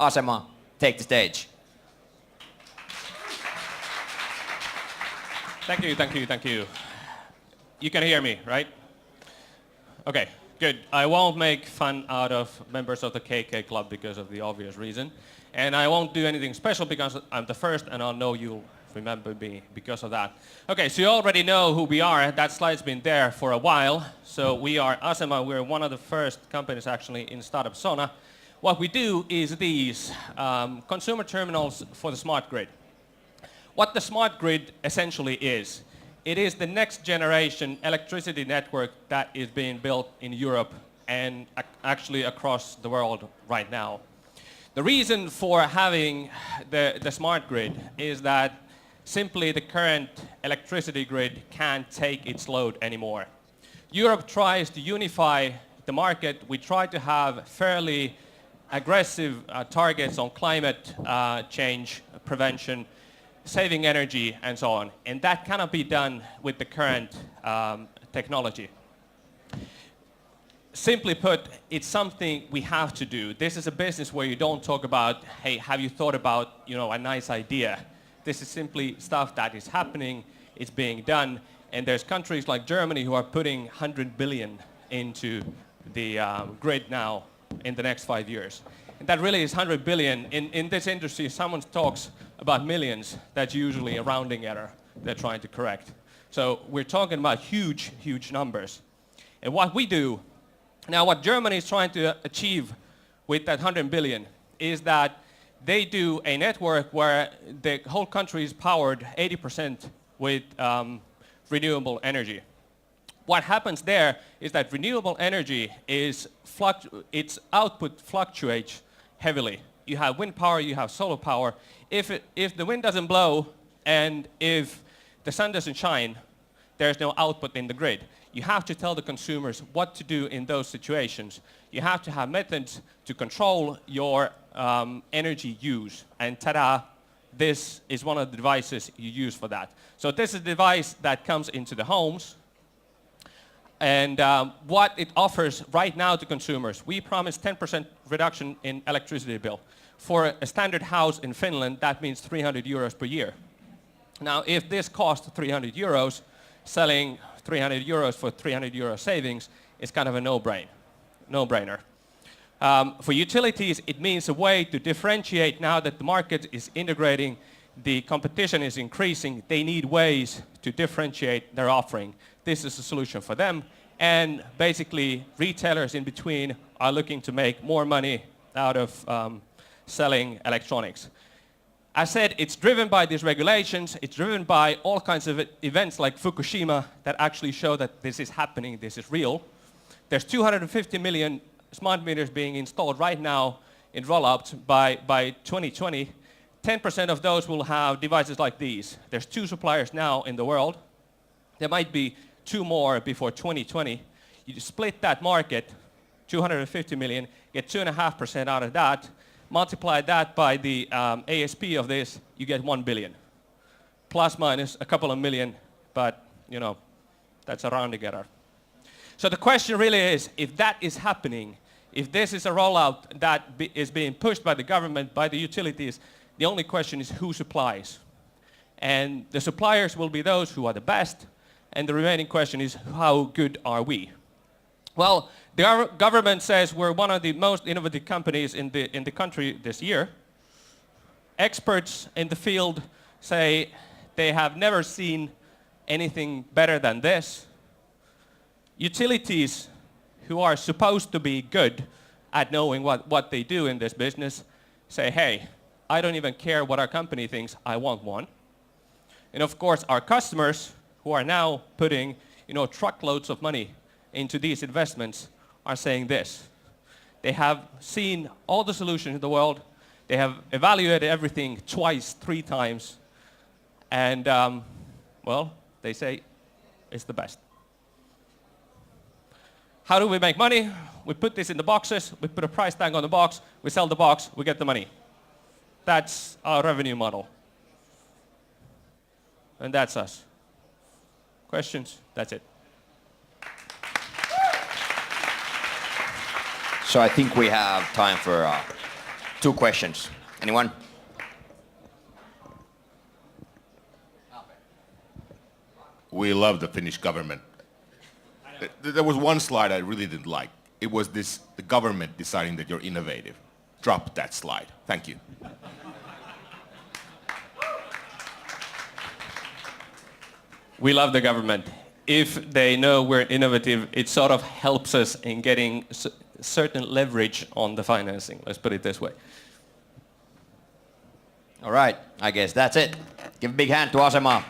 Asema, take the stage. Thank you, thank you, thank you. You can hear me, right? Okay, good. I won't make fun out of members of the KK Club because of the obvious reason. And I won't do anything special because I'm the first and I'll know you'll remember me because of that. Okay, so you already know who we are. That slide's been there for a while. So we are Asema. We're one of the first companies actually in startup Sona. What we do is these consumer terminals for the smart grid. What the smart grid essentially is, it is the next generation electricity network that is being built in Europe and actually across the world right now. The reason for having the smart grid is that simply the current electricity grid can't take its load anymore. Europe tries to unify the market. We try to have fairly aggressive targets on climate change prevention, saving energy, and so on. And that cannot be done with the current technology. Simply put, it's something we have to do. This is a business where you don't talk about, hey, have you thought about, a nice idea? This is simply stuff that is happening, it's being done, and there's countries like Germany who are putting 100 billion into the grid now in the next 5 years. And that really is 100 billion. In this industry, someone talks about millions. That's usually a rounding error they're trying to correct. So we're talking about huge, huge numbers. And what we do, now what Germany is trying to achieve with that 100 billion is that they do a network where the whole country is powered 80% with renewable energy. What happens there is that renewable energy is its output fluctuates heavily. You have wind power, you have solar power. If the wind doesn't blow and if the sun doesn't shine, there's no output in the grid. You have to tell the consumers what to do in those situations. You have to have methods to control your energy use. And ta-da, this is one of the devices you use for that. So this is a device that comes into the homes. And what it offers right now to consumers, we promise 10% reduction in electricity bill. For a standard house in Finland, that means 300 euros per year. Now, if this costs 300 euros, selling 300 euros for 300 euro savings is kind of a no-brainer. For utilities, it means a way to differentiate now that the market is integrating, the competition is increasing, they need ways to differentiate their offering. This is a solution for them, and basically retailers in between are looking to make more money out of selling electronics. As said, it's driven by these regulations, it's driven by all kinds of events like Fukushima that actually show that this is happening, this is real. There's 250 million smart meters being installed right now in rollouts by 2020. 10% of those will have devices like these. There's 2 suppliers now in the world. There might be 2 more before 2020. You split that market, 250 million, get 2.5% out of that. Multiply that by the ASP of this, you get 1 billion. Plus minus a couple of million, but that's a rounding error. So the question really is, if that is happening, if this is a rollout that is being pushed by the government, by the utilities, the only question is who supplies. And the suppliers will be those who are the best, and the remaining question is how good are we? Well, the government says we're one of the most innovative companies in the country this year. Experts in the field say they have never seen anything better than this. Utilities, who are supposed to be good at knowing what they do in this business, say, hey, I don't even care what our company thinks, I want one. And of course, our customers, who are now putting truckloads of money into these investments, are saying this. They have seen all the solutions in the world. They have evaluated everything twice, 3 times. And, well, they say it's the best. How do we make money? We put this in the boxes. We put a price tag on the box. We sell the box. We get the money. That's our revenue model. And that's us. Questions? That's it. So I think we have time for 2 questions. Anyone? We love the Finnish government. There was one slide I really didn't like. It was the government deciding that you're innovative. Drop that slide. Thank you. We love the government. If they know we're innovative, it sort of helps us in getting certain leverage on the financing. Let's put it this way. All right, I guess that's it. Give a big hand to Asema.